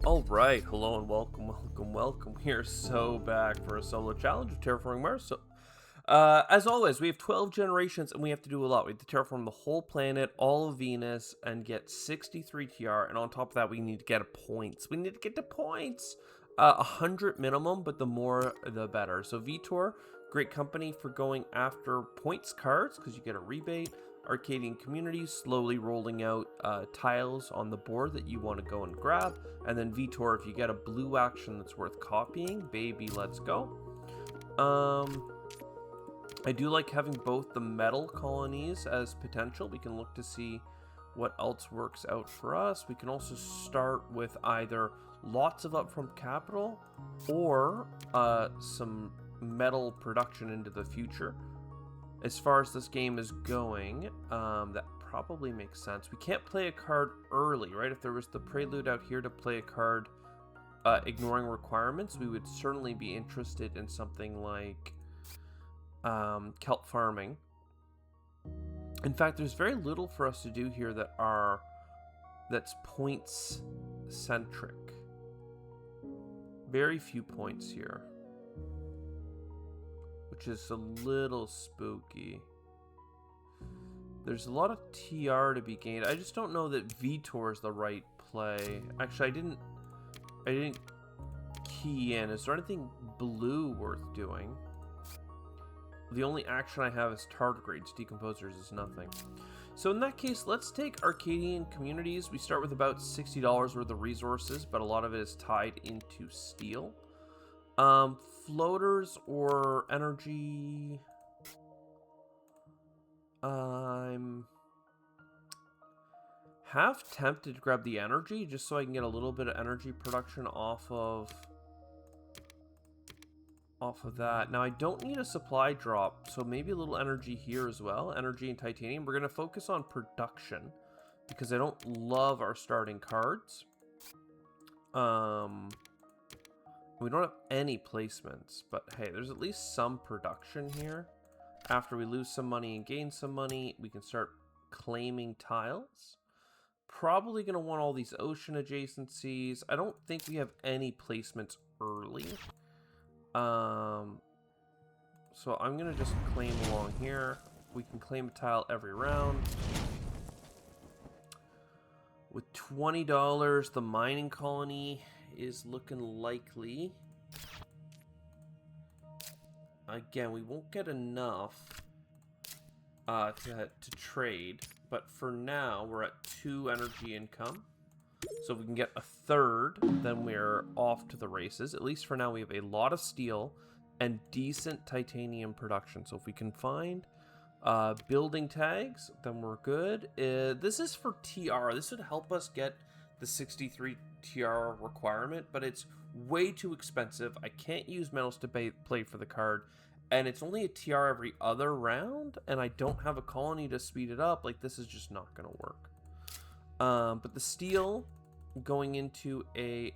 Alright, hello and welcome. We are so back for a solo challenge of Terraforming Mars. So, as always, we have 12 generations and we have to do a lot. We have to terraform the whole planet, all of Venus, and get 63 TR. And on top of that, we need to get points. We need to get the points! 100 minimum, but the more, the better. So Vitor, great company for going after points cards, because you get a rebate. Arcadian communities slowly rolling out tiles on the board that you want to go and grab, and then Vitor, if you get a blue action that's worth copying, baby, let's go. I do like having both the metal colonies as potential. We can look to see what else works out for us. We can also start with either lots of upfront capital or some metal production into the future. As far as this game is going, that probably makes sense. We can't play a card early, right? If there was the prelude out here to play a card ignoring requirements, we would certainly be interested in something like kelp farming. In fact, there's very little for us to do here that's points centric. Very few points here, which is a little spooky. There's a lot of TR to be gained. I just don't know that Vitor is the right play. Actually, I didn't key in. Is there anything blue worth doing? The only action I have is tardigrades. Decomposers is nothing. So in that case, let's take Arcadian communities. We start with about $60 worth of resources, but a lot of it is tied into steel. Floaters or energy. I'm half tempted to grab the energy just so I can get a little bit of energy production off of that. Now I don't need a supply drop, so maybe a little energy here as well. Energy and titanium. We're going to focus on production because I don't love our starting cards. We don't have any placements, but hey, there's at least some production here. After we lose some money and gain some money, we can start claiming tiles. Probably going to want all these ocean adjacencies. I don't think we have any placements early. So I'm going to just claim along here. We can claim a tile every round. With $20, the mining colony is looking likely. Again, we won't get enough to trade, but for now we're at 2 energy income. So if we can get a third, then we're off to the races. At least for now, we have a lot of steel and decent titanium production. So if we can find building tags, then we're good. This is for TR. This would help us get the 63 TR requirement, but it's way too expensive. I can't use metals to play for the card, and it's only a TR every other round, and I don't have a colony to speed it up. Like, this is just not going to work. But the steel going into a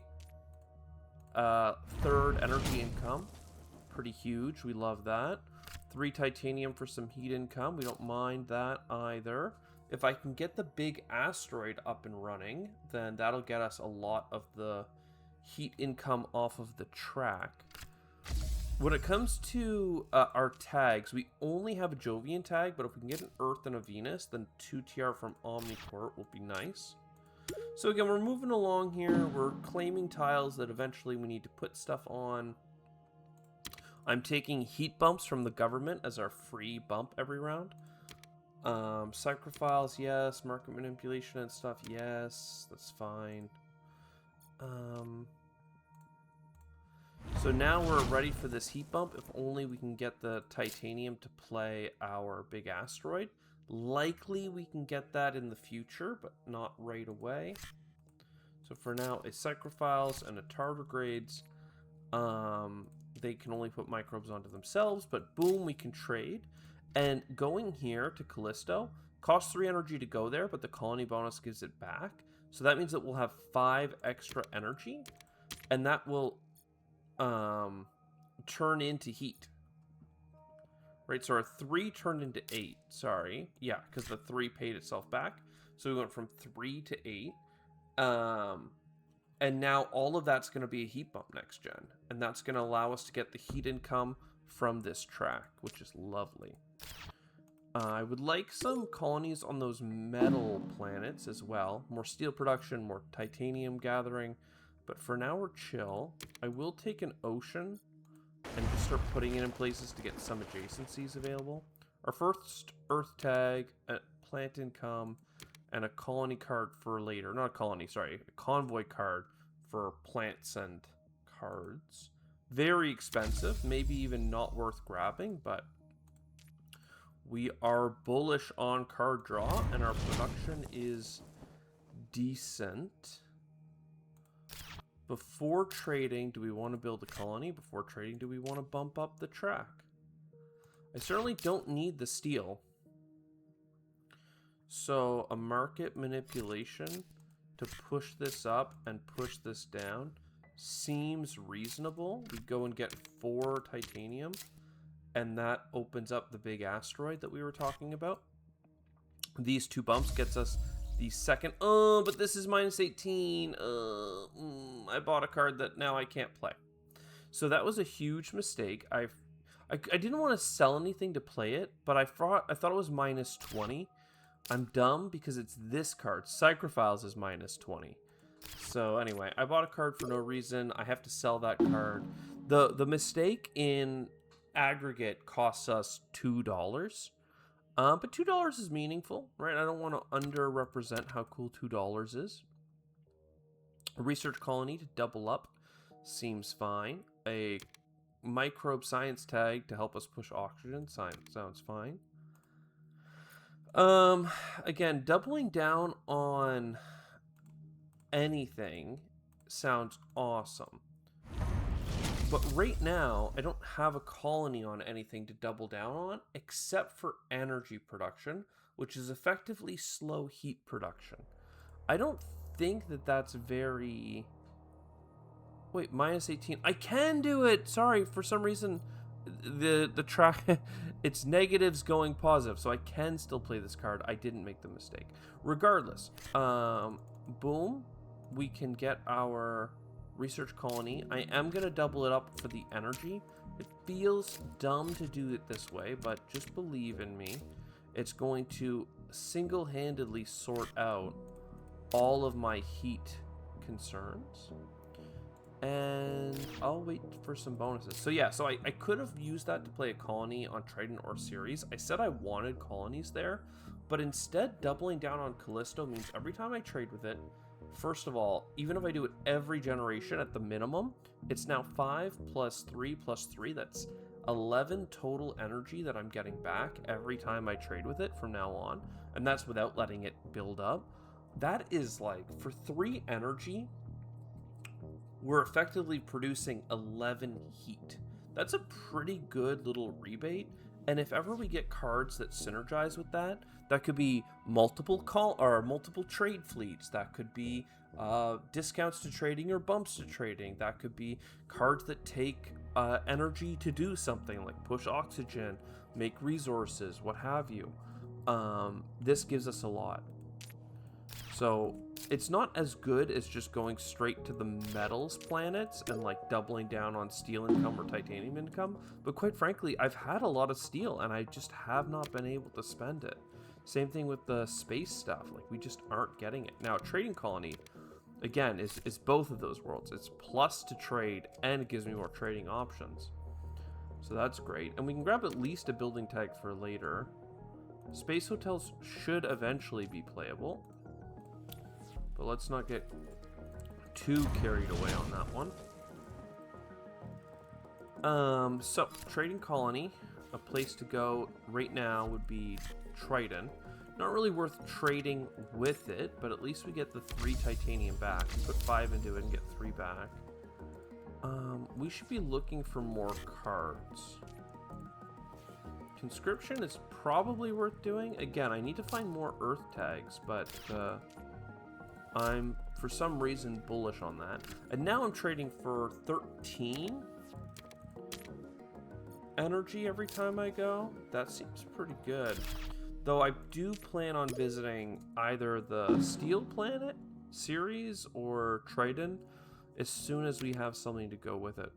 third energy income, pretty huge. We love that. 3 titanium for some heat income. We don't mind that either. If I can get the big asteroid up and running, then that'll get us a lot of the heat income off of the track. When it comes to our tags, we only have a Jovian tag, but if we can get an Earth and a Venus, then 2 TR from Omnicorp will be nice. So again, we're moving along here. We're claiming tiles that eventually we need to put stuff on. I'm taking heat bumps from the government as our free bump every round. Sacrifice, yes. Market manipulation and stuff, yes. That's fine. So now we're ready for this heat bump. If only we can get the titanium to play our big asteroid. Likely we can get that in the future, but not right away. So for now, a sacrifice and a tardigrades. They can only put microbes onto themselves, but boom, we can trade. And going here to Callisto costs 3 energy to go there, but the colony bonus gives it back. So that means that we'll have 5 extra energy, and that will turn into heat. Right, so our 3 turned into 8. Sorry. Yeah, because the 3 paid itself back. So we went from 3 to 8. And now all of that's going to be a heat bump next gen. And that's going to allow us to get the heat income from this track, which is lovely. I would like some colonies on those metal planets as well. More steel production, more titanium gathering. But for now, we're chill. I will take an ocean and just start putting it in places to get some adjacencies available. Our first Earth tag, a plant income, and a colony card for later. Not a colony, sorry. A convoy card for plants and cards. Very expensive. Maybe even not worth grabbing, but we are bullish on card draw, and our production is decent. Before trading, do we want to build a colony? Before trading, do we want to bump up the track? I certainly don't need the steel. So a market manipulation to push this up and push this down seems reasonable. We go and get 4 titanium, and that opens up the big asteroid that we were talking about. These 2 bumps gets us the second. Oh, but this is minus 18. I bought a card that now I can't play. So that was a huge mistake. I didn't want to sell anything to play it, but I thought it was minus 20. I'm dumb because it's this card. Psychrophiles is minus 20. So anyway, I bought a card for no reason. I have to sell that card. The mistake in aggregate costs us $2. But $2 is meaningful, right? I don't want to underrepresent how cool $2 is. A research colony to double up seems fine. A microbe science tag to help us push oxygen sounds fine. Again, doubling down on anything sounds awesome. But right now, I don't have a colony on anything to double down on, except for energy production, which is effectively slow heat production. I don't think that that's very... Wait, minus 18. I can do it! Sorry, for some reason, the track... it's negatives going positive, so I can still play this card. I didn't make the mistake. Regardless, boom. We can get our... research colony. I am going to double it up for the energy. It feels dumb to do it this way, but just believe in me. It's going to single-handedly sort out all of my heat concerns. And I'll wait for some bonuses. So yeah, so I could have used that to play a colony on Trident or Ceres. I said I wanted colonies there, but instead doubling down on Callisto means every time I trade with it, first of all, even if I do it every generation at the minimum, it's now 5 plus 3 plus 3. That's 11 total energy that I'm getting back every time I trade with it from now on. And that's without letting it build up. That is like, for 3 energy, we're effectively producing 11 heat. That's a pretty good little rebate. And if ever we get cards that synergize with that, that could be multiple trade fleets. That could be discounts to trading or bumps to trading. That could be cards that take energy to do something, like push oxygen, make resources, what have you. This gives us a lot. So it's not as good as just going straight to the metals planets and like doubling down on steel income or titanium income. But quite frankly, I've had a lot of steel and I just have not been able to spend it. Same thing with the space stuff. Like, we just aren't getting it. Now, trading colony, again, is both of those worlds. It's plus to trade and it gives me more trading options. So that's great. And we can grab at least a building tag for later. Space hotels should eventually be playable. But let's not get too carried away on that one. So, trading colony, a place to go right now would be Triton. Not really worth trading with it, but at least we get the 3 titanium back. Put 5 into it and get 3 back. We should be looking for more cards. Conscription is probably worth doing. Again, I need to find more Earth tags, but I'm, for some reason, bullish on that. And now I'm trading for 13 energy every time I go. That seems pretty good. Though I do plan on visiting either the Steel Planet series or Triton as soon as we have something to go with it.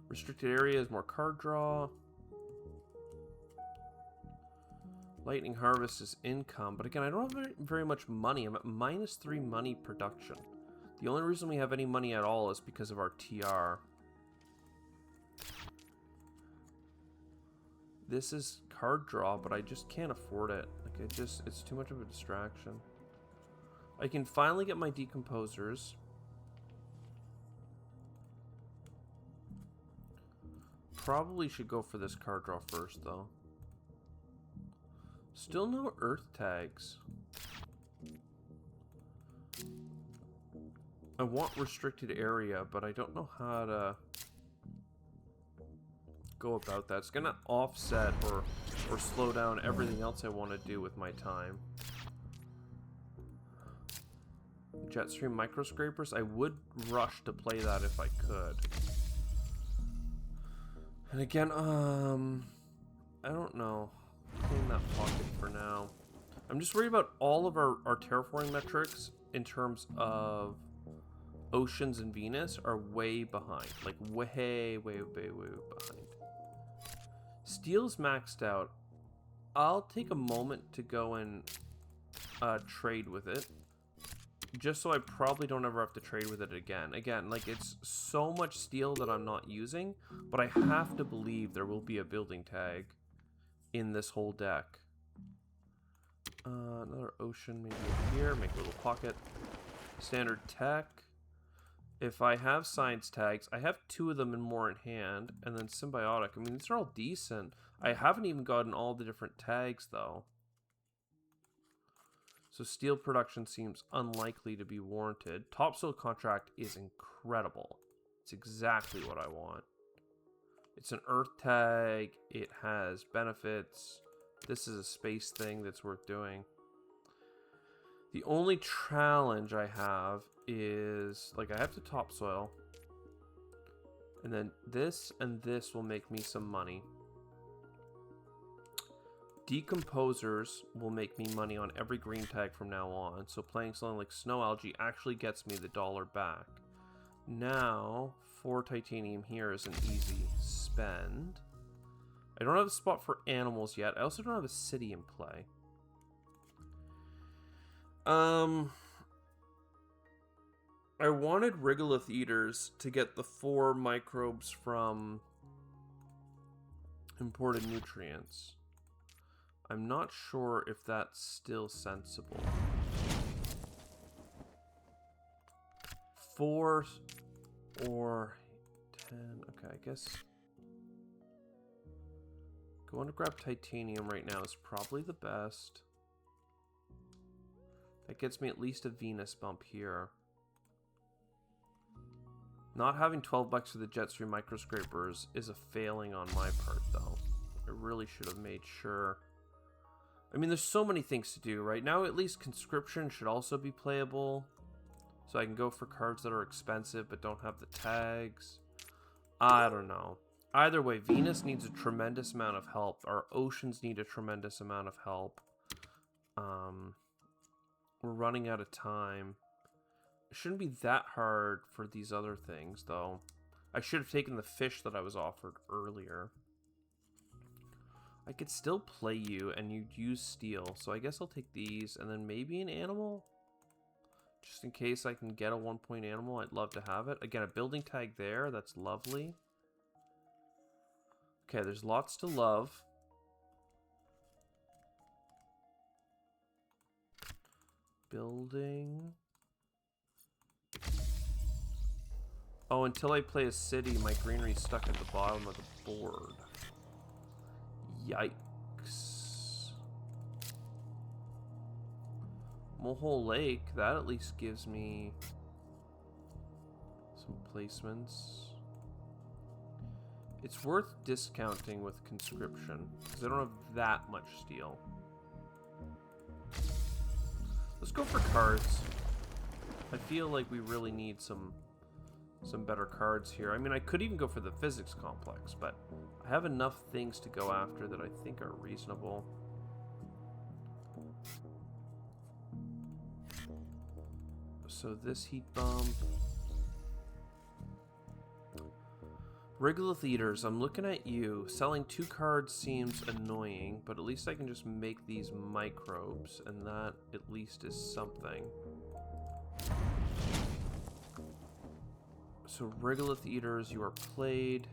Restricted area is more card draw. Lightning Harvest is income, but again, I don't have very much money. I'm at -3 money production. The only reason we have any money at all is because of our TR. This is card draw, but I just can't afford it. Like, it's too much of a distraction. I can finally get my decomposers. Probably should go for this card draw first, though. Still no earth tags. I want restricted area, but I don't know how to go about that. It's gonna offset or slow down everything else I want to do with my time. Jetstream microscrapers. I would rush to play that if I could. And again, I don't know. Clean that pocket for now. I'm just worried about all of our terraforming metrics in terms of oceans and Venus are way behind. Like way behind. Steel's maxed out. I'll take a moment to go and trade with it. Just so I probably don't ever have to trade with it again. Again, like, it's so much steel that I'm not using, but I have to believe there will be a building tag in this whole deck. Another ocean maybe over here. Make a little pocket. Standard tech. If I have science tags, I have 2 of them and more in hand. And then symbiotic. I mean, these are all decent. I haven't even gotten all the different tags, though. So steel production seems unlikely to be warranted. Topsoil contract is incredible. It's exactly what I want. It's an earth tag. It has benefits. This is a space thing that's worth doing. The only challenge I have is, like, I have to topsoil. And then this and this will make me some money. Decomposers will make me money on every green tag from now on. So playing something like snow algae actually gets me the $1 back. Now, 4 titanium here is an easy spend. I don't have a spot for animals yet. I also don't have a city in play. I wanted Regolith Eaters to get the 4 microbes from imported nutrients. I'm not sure if that's still sensible. 4 or 10. Okay, I guess going to grab titanium right now is probably the best. That gets me at least a Venus bump here. Not having 12 bucks for the Jetstream microscrapers is a failing on my part, though. I really should have made sure. I mean, there's so many things to do. Right now, at least conscription should also be playable. So I can go for cards that are expensive but don't have the tags. I don't know. Either way, Venus needs a tremendous amount of help. Our oceans need a tremendous amount of help. We're running out of time. It shouldn't be that hard for these other things, though. I should have taken the fish that I was offered earlier. I could still play you, and you'd use steel, so I guess I'll take these, and then maybe an animal? Just in case I can get a 1-point animal, I'd love to have it. Again, a building tag there, that's lovely. Okay, there's lots to love. Building. Oh, until I play a city, my greenery's stuck at the bottom of the board. Yikes. Mohole Lake, that at least gives me some placements. It's worth discounting with conscription, because I don't have that much steel. Let's go for cards. I feel like we really need some better cards here. I mean, I could even go for the physics complex, but I have enough things to go after that I think are reasonable. So this heat bump. Regolith Eaters, I'm looking at you. Selling 2 cards seems annoying, but at least I can just make these microbes, and that at least is something. So Regolith Eaters, you are played.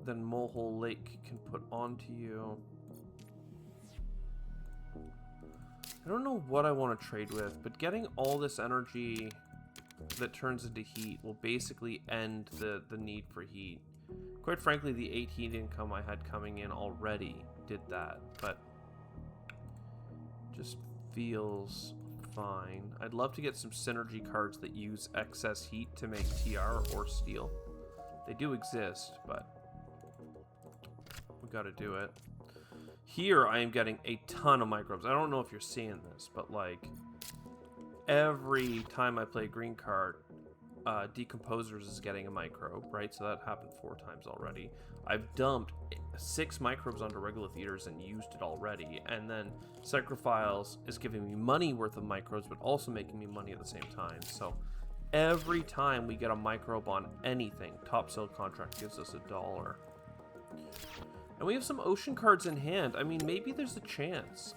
Then Molehole Lake can put onto you. I don't know what I want to trade with, but getting all this energy that turns into heat will basically end the need for heat. Quite frankly, the 8 heat income I had coming in already did that, but just feels fine. I'd love to get some synergy cards that use excess heat to make TR or steel. They do exist, but we gotta do it. Here I am getting a ton of microbes. I don't know if you're seeing this, but like every time I play a green card, Decomposers is getting a microbe, right? So that happened 4 times already. I've dumped 6 microbes onto Regolith Eaters and used it already. And then Sacrifiles is giving me money worth of microbes, but also making me money at the same time. So every time we get a microbe on anything, Top Sale Contract gives us $1. And we have some ocean cards in hand. I mean, maybe there's a chance.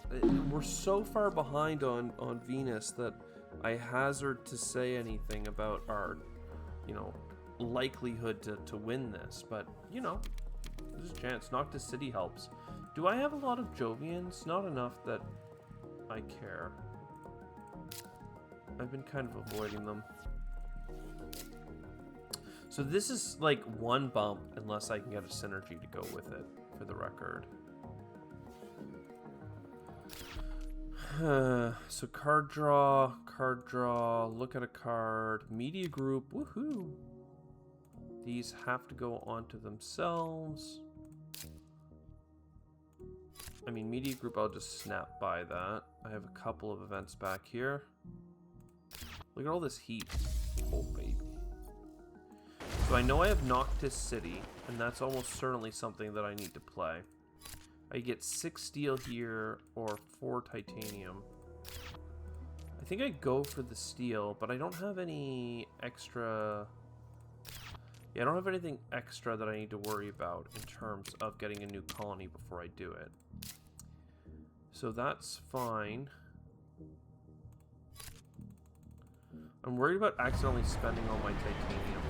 We're so far behind on Venus that I hazard to say anything about our, you know, likelihood to win this. But, you know, there's a chance. Noctis City helps. Do I have a lot of Jovians? Not enough that I care. I've been kind of avoiding them. So this is like 1 bump unless I can get a synergy to go with it, for the record. So card draw, look at a card, media group, woohoo! These have to go onto themselves. I mean, media group, I'll just snap by that. I have a couple of events back here. Look at all this heat. Oh, baby. So I know I have Noctis City, and that's almost certainly something that I need to play. I get 6 steel here, or 4 titanium. I think I go for the steel, but I don't have any extra... Yeah, I don't have anything extra that I need to worry about in terms of getting a new colony before I do it. So that's fine. I'm worried about accidentally spending all my titanium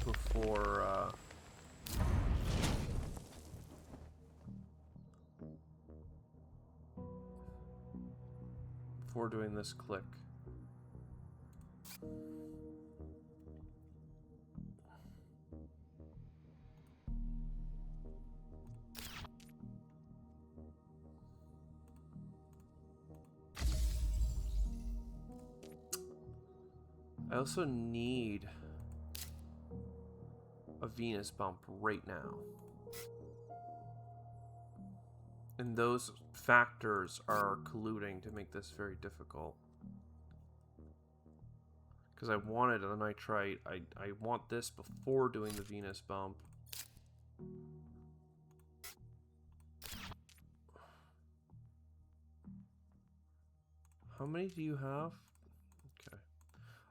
before doing this click. I also need a Venus bump right now. And those factors are colluding to make this very difficult. Because I wanted a nitrite. I want this before doing the Venus bump. How many do you have? Okay.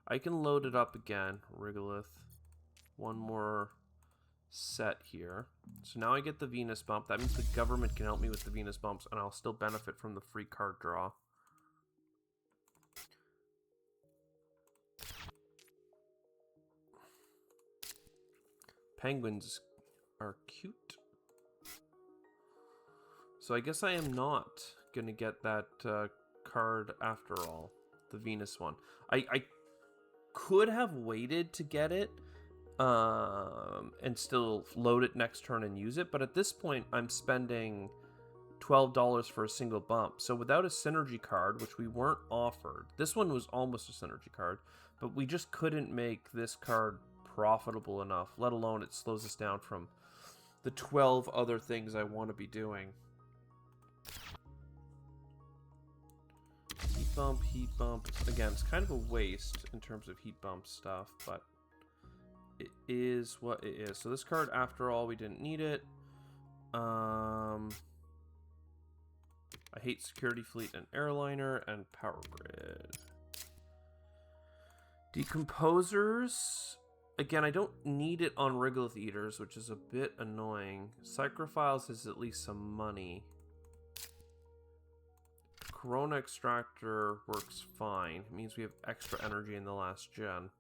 I can load it up again, Regolith. One more set here. So now I get the Venus bump. That means the government can help me with the Venus bumps, and I'll still benefit from the free card draw. Penguins are cute. So I guess I am not going to get that card after all. The Venus one. I could have waited to get it and still load it next turn and use it, but at this point I'm spending $12 for a single bump. So without a synergy card, which we weren't offered, this one was almost a synergy card, but we just couldn't make this card profitable enough, let alone it slows us down from the 12 other things I want to be doing. Heat bump. Again, it's kind of a waste in terms of heat bump stuff, but it is what it is. So this card, after all, we didn't need it. I I hate security fleet and airliner and power grid. Decomposers. Again, I don't need it on regolith eaters, which is a bit annoying. Psychrophiles is at least some money. Corona extractor works fine. It means we have extra energy in the last gen.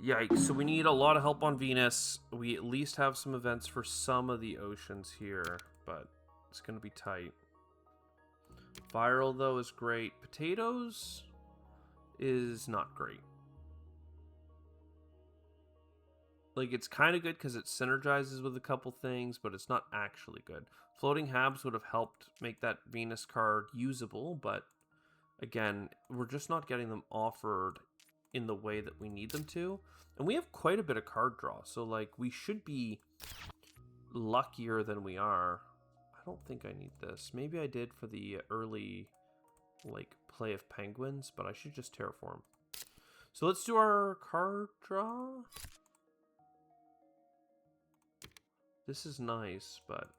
Yikes, so we need a lot of help on Venus. We at least have some events for some of the oceans here, but it's going to be tight. Viral, though, is great. Potatoes is not great. Like, it's kind of good because it synergizes with a couple things, but it's not actually good. Floating Habs would have helped make that Venus card usable, but again, we're just not getting them offered in the way that we need them to. And we have quite a bit of card draw, so like we should be luckier than we are. I don't think I need this. Maybe I did for the early like play of penguins, but I should just terraform. So let's do our card draw. This is nice, but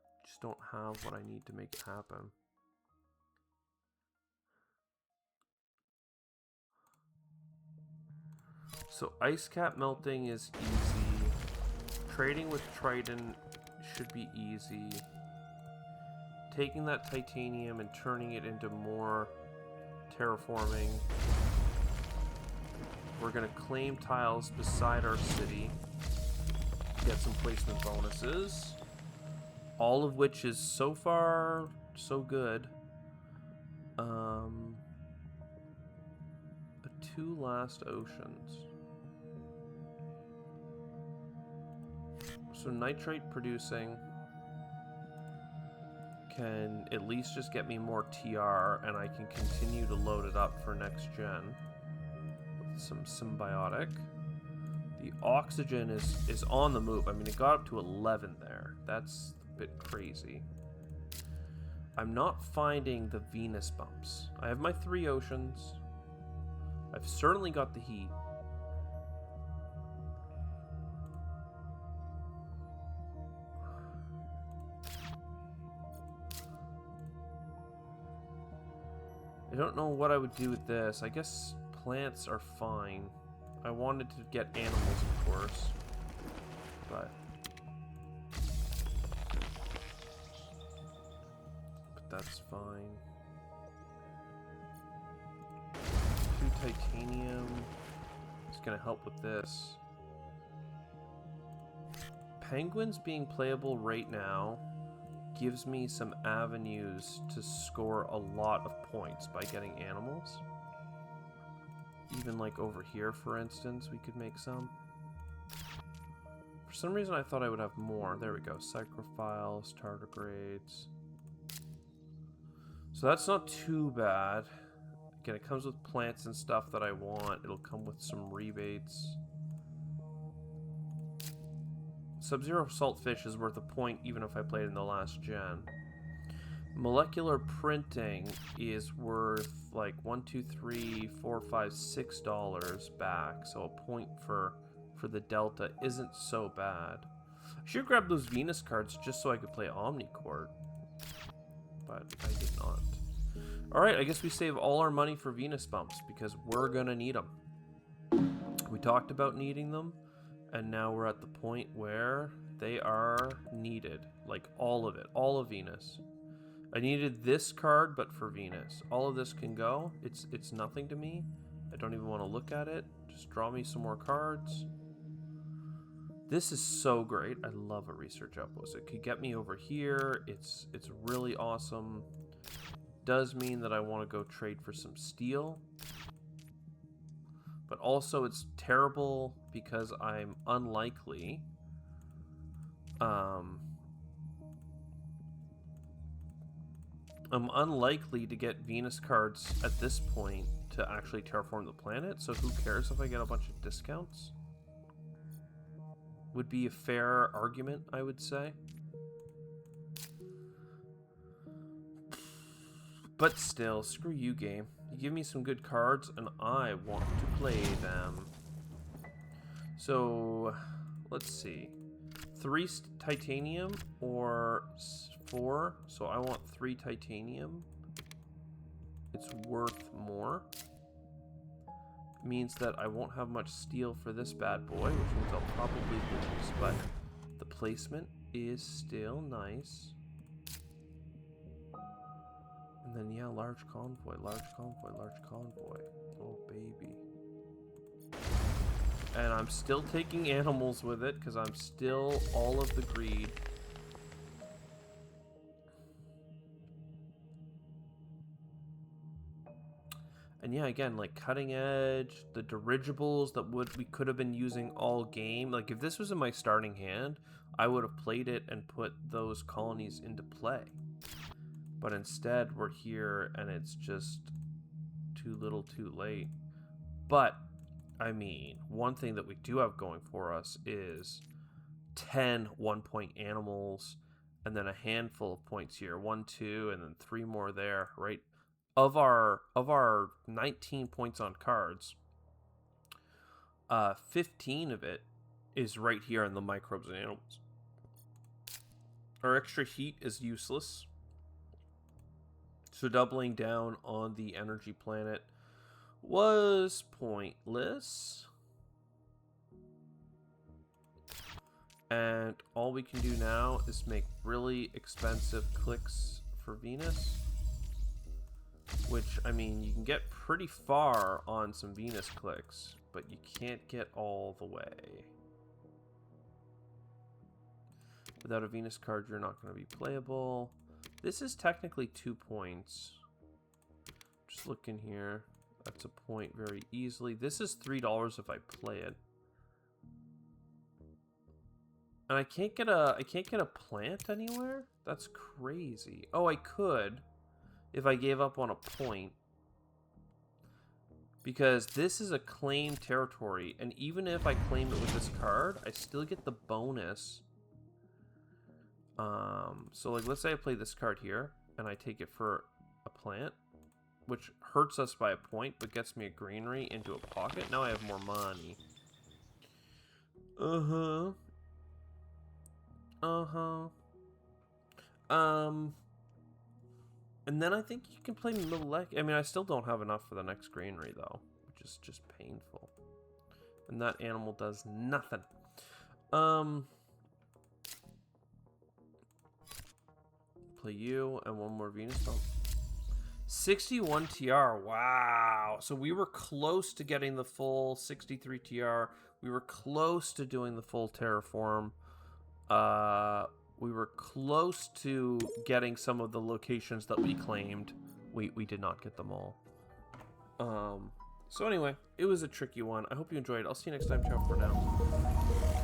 I just don't have what I need to make it happen. So ice cap melting is easy. Trading with Triton should be easy. Taking that titanium and turning it into more terraforming. We're going to claim tiles beside our city. Get some placement bonuses. All of which is so far so good. The 2 last oceans. So nitrate producing can at least just get me more TR, and I can continue to load it up for next gen with some symbiotic. The oxygen is on the move. I mean, it got up to 11 there. That's a bit crazy. I'm not finding the Venus bumps. I have my 3 oceans. I've certainly got the heat. I don't know what I would do with this. I guess plants are fine. I wanted to get animals, of course, but that's fine. 2 titanium is going to help with this. Penguins being playable right now gives me some avenues to score a lot of points by getting animals. Even like over here, for instance, we could make some. For some reason, I thought I would have more. There we go. Psychrophiles, tardigrades. So that's not too bad. Again, it comes with plants and stuff that I want. It'll come with some rebates. Sub-Zero Saltfish is worth a point even if I played in the last gen. Molecular printing is worth like $1, $2, $3, $4, $5, $6 back. So a point for the delta isn't so bad. I should grab those Venus cards just so I could play Omnicourt, but I did not. Alright, I guess we save all our money for Venus bumps because we're gonna need them. We talked about needing them, and now we're at the point where they are needed. Like all of it, all of Venus. I needed this card, but for Venus. All of this can go. It's nothing to me. I don't even want to look at it. Just draw me some more cards. This is so great. I love a research outpost. It could get me over here. It's really awesome. Does mean that I want to go trade for some steel. But also it's terrible because I'm unlikely. I'm unlikely to get Venus cards at this point to actually terraform the planet, so who cares if I get a bunch of discounts? Would be a fair argument, I would say. But still, screw you, game. You give me some good cards, and I want to play them. So, let's see. 3 titanium or 4. So I want 3 titanium. It's worth more. Means that I won't have much steel for this bad boy, which means I'll probably lose. But the placement is still nice. And then, yeah, large convoy, large convoy, large convoy. Oh, baby. And I'm still taking animals with it, because I'm still all of the greed. And yeah, again, like cutting edge, the dirigibles that we could have been using all game. Like, if this was in my starting hand, I would have played it and put those colonies into play. But instead, we're here, and it's just too little too late. But, I mean, one thing that we do have going for us is 10 one-point animals, and then a handful of points here. 1, 2, and then 3 more there, right? Of our 19 points on cards, 15 of it is right here in the microbes and animals. Our extra heat is useless. So doubling down on the energy planet was pointless. And all we can do now is make really expensive clicks for Venus. Which, I mean, you can get pretty far on some Venus clicks, but you can't get all the way. Without a Venus card, you're not going to be playable. This is technically 2 points. Just looking here. That's a point very easily. This is $3 if I play it. And I can't get a plant anywhere? That's crazy. Oh, I could if I gave up on a point. Because this is a claimed territory, and even if I claim it with this card, I still get the bonus. So like, let's say I play this card here, and I take it for a plant, which hurts us by a point, but gets me a greenery into a pocket. Now I have more money. And then I think you can play middle leg. I mean, I still don't have enough for the next greenery, though, which is just painful. And that animal does nothing. Play you and one more Venus. Oh. 61 TR. Wow. So we were close to getting the full 63 TR. We were close to doing the full terraform. We were close to getting some of the locations that we claimed. We did not get them all. So anyway, it was a tricky one. I hope you enjoyed. I'll see you next time. Ciao for now.